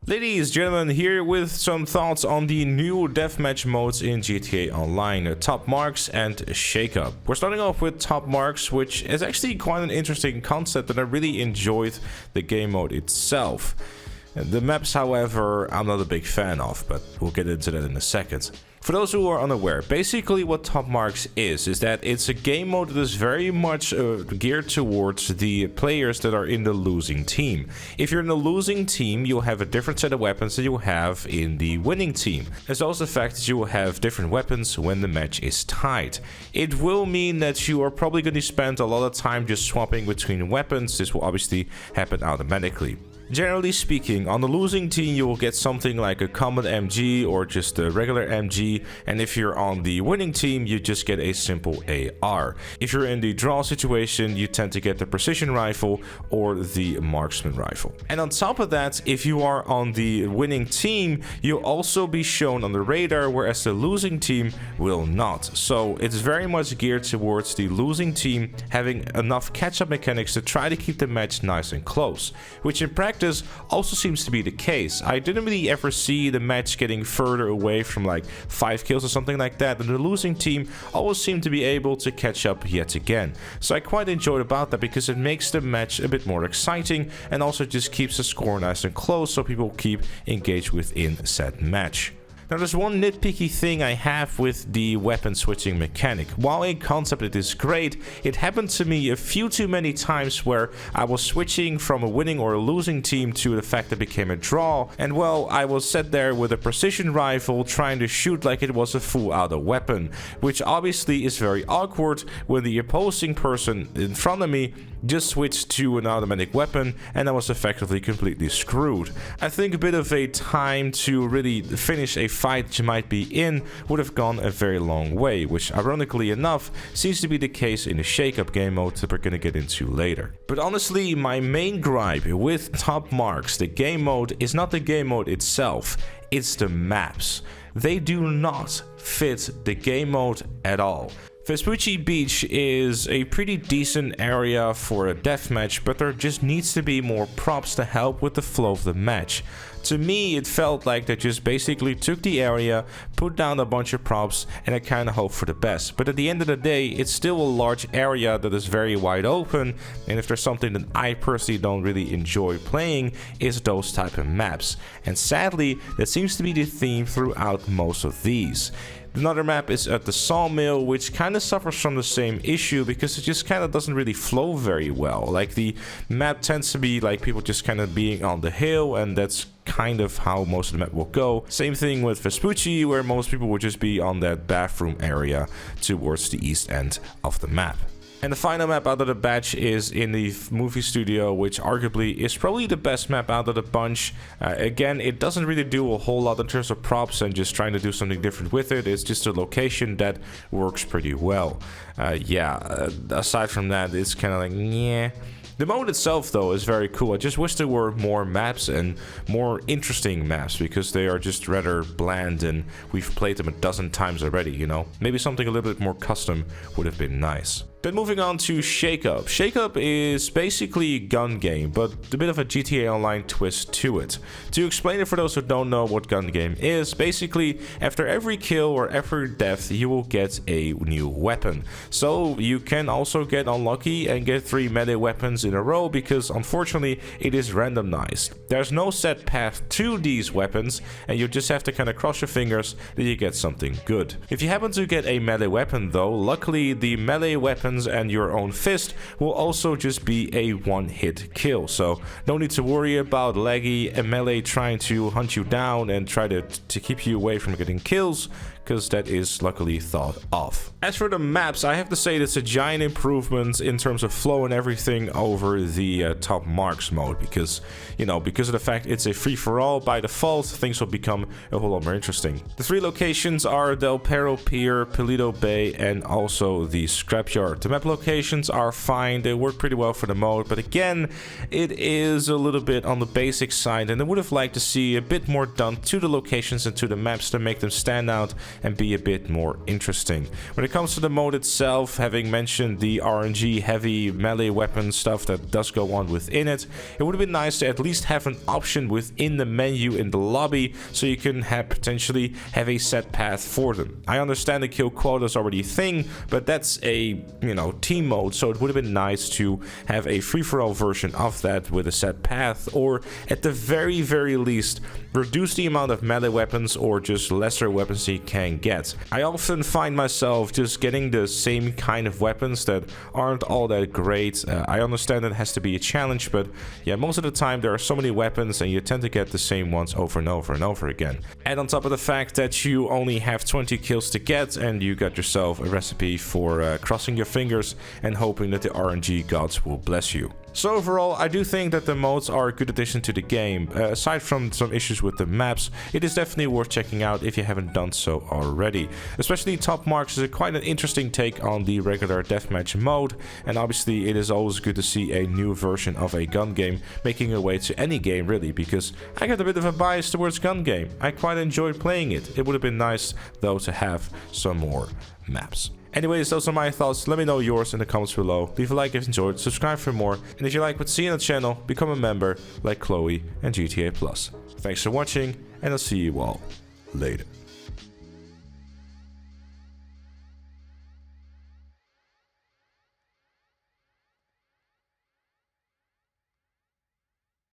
Ladies, gentlemen, here with some thoughts on the new deathmatch modes in GTA Online, Top Marks and Shake Up. We're starting off with Top Marks, which is actually quite an interesting concept, and I really enjoyed the game mode itself. The maps, however, I'm not a big fan of, but we'll get into that in a second. For those who are unaware, basically what Top Marks is that it's a game mode that is very much geared towards the players that are in the losing team. If you're in the losing team, you'll have a different set of weapons than you'll have in the winning team. There's also the fact that you will have different weapons when the match is tied. It will mean that you are probably going to spend a lot of time just swapping between weapons. This will obviously happen automatically. Generally speaking, on the losing team you will get something like a combat MG or just a regular MG, and if you're on the winning team you just get a simple AR. If you're in the draw situation you tend to get the precision rifle or the marksman rifle. And on top of that, if you are on the winning team you'll also be shown on the radar, whereas the losing team will not. So it's very much geared towards the losing team having enough catch-up mechanics to try to keep the match nice and close, which in practice also seems to be the case. I didn't really ever see the match getting further away from like 5 kills or something like that, and the losing team always seemed to be able to catch up yet again. So I quite enjoyed about that because it makes the match a bit more exciting and also just keeps the score nice and close so people keep engaged within said match. Now there's one nitpicky thing I have with the weapon switching mechanic. While in concept it is great, it happened to me a few too many times where I was switching from a winning or a losing team to the fact that it became a draw, and well, I was sat there with a precision rifle trying to shoot like it was a full auto weapon, which obviously is very awkward when the opposing person in front of me just switched to an automatic weapon and I was effectively completely screwed. I think a bit of a time to really finish a fight you might be in would have gone a very long way, which ironically enough seems to be the case in the shake-up game mode that we're gonna get into later. But honestly, my main gripe with Top Marks, the game mode, is not the game mode itself, it's the maps. They do not fit the game mode at all. Vespucci Beach is a pretty decent area for a deathmatch, but there just needs to be more props to help with the flow of the match. To me, it felt like they just basically took the area, put down a bunch of props, and I kind of hope for the best. But at the end of the day, it's still a large area that is very wide open, and if there's something that I personally don't really enjoy playing, is those type of maps. And sadly, that seems to be the theme throughout most of these. Another map is at the sawmill, which kind of suffers from the same issue because it just kind of doesn't really flow very well. Like the map tends to be like people just kind of being on the hill, and that's kind of how most of the map will go. Same thing with Vespucci, where most people would just be on that bathroom area towards the east end of the map. And the final map out of the batch is in the movie studio, which arguably is probably the best map out of the bunch. Again, it doesn't really do a whole lot in terms of props and just trying to do something different with it. It's just a location that works pretty well. Aside from that, it's kind of like, yeah. The mode itself though is very cool. I just wish there were more maps and more interesting maps because they are just rather bland and we've played them a dozen times already, you know. Maybe something a little bit more custom would have been nice. Then moving on to Shake Up. Shake Up is basically a gun game, but a bit of a GTA Online twist to it. To explain it for those who don't know what gun game is, basically after every kill or every death you will get a new weapon. So you can also get unlucky and get 3 melee weapons in a row because unfortunately it is randomized. There's no set path to these weapons and you just have to kind of cross your fingers that you get something good. If you happen to get a melee weapon though, luckily the melee weapons and your own fist will also just be a one-hit kill, so no need to worry about laggy and melee trying to hunt you down and try to keep you away from getting kills, because that is luckily thought of. As for the maps, I have to say that's a giant improvement in terms of flow and everything over the Top Marks mode, because, you know, because of the fact it's a free-for-all by default, things will become a whole lot more interesting. The 3 locations are Del Perro Pier, Paleto Bay, and also the Scrapyard. The map locations are fine, they work pretty well for the mode, but again, it is a little bit on the basic side, and I would have liked to see a bit more done to the locations and to the maps to make them stand out and be a bit more interesting. When it comes to the mode itself, having mentioned the RNG heavy melee weapon stuff that does go on within it, it would have been nice to at least have an option within the menu in the lobby so you can potentially have a set path for them. I understand the kill quota is already a thing, but that's a, team mode, so it would have been nice to have a free-for-all version of that with a set path, or at the very least reduce the amount of melee weapons or just lesser weapons you can get. I often find myself just getting the same kind of weapons that aren't all that great. I understand it has to be a challenge, but yeah, most of the time there are so many weapons and you tend to get the same ones over and over and over again. And on top of the fact that you only have 20 kills to get, and you got yourself a recipe for crossing your fingers and hoping that the RNG gods will bless you. So overall, I do think that the modes are a good addition to the game. Aside from some issues with the maps, it is definitely worth checking out if you haven't done so already. Especially Top Marks is quite an interesting take on the regular deathmatch mode, and obviously it is always good to see a new version of a gun game making a way to any game really, because I got a bit of a bias towards gun game. I quite enjoyed playing it. It would have been nice though to have some more maps. Anyways, those are my thoughts. Let me know yours in the comments below. Leave a like if you enjoyed, subscribe for more, and if you like what you see on the channel, become a member like Chloe and GTA+. Thanks for watching, and I'll see you all later.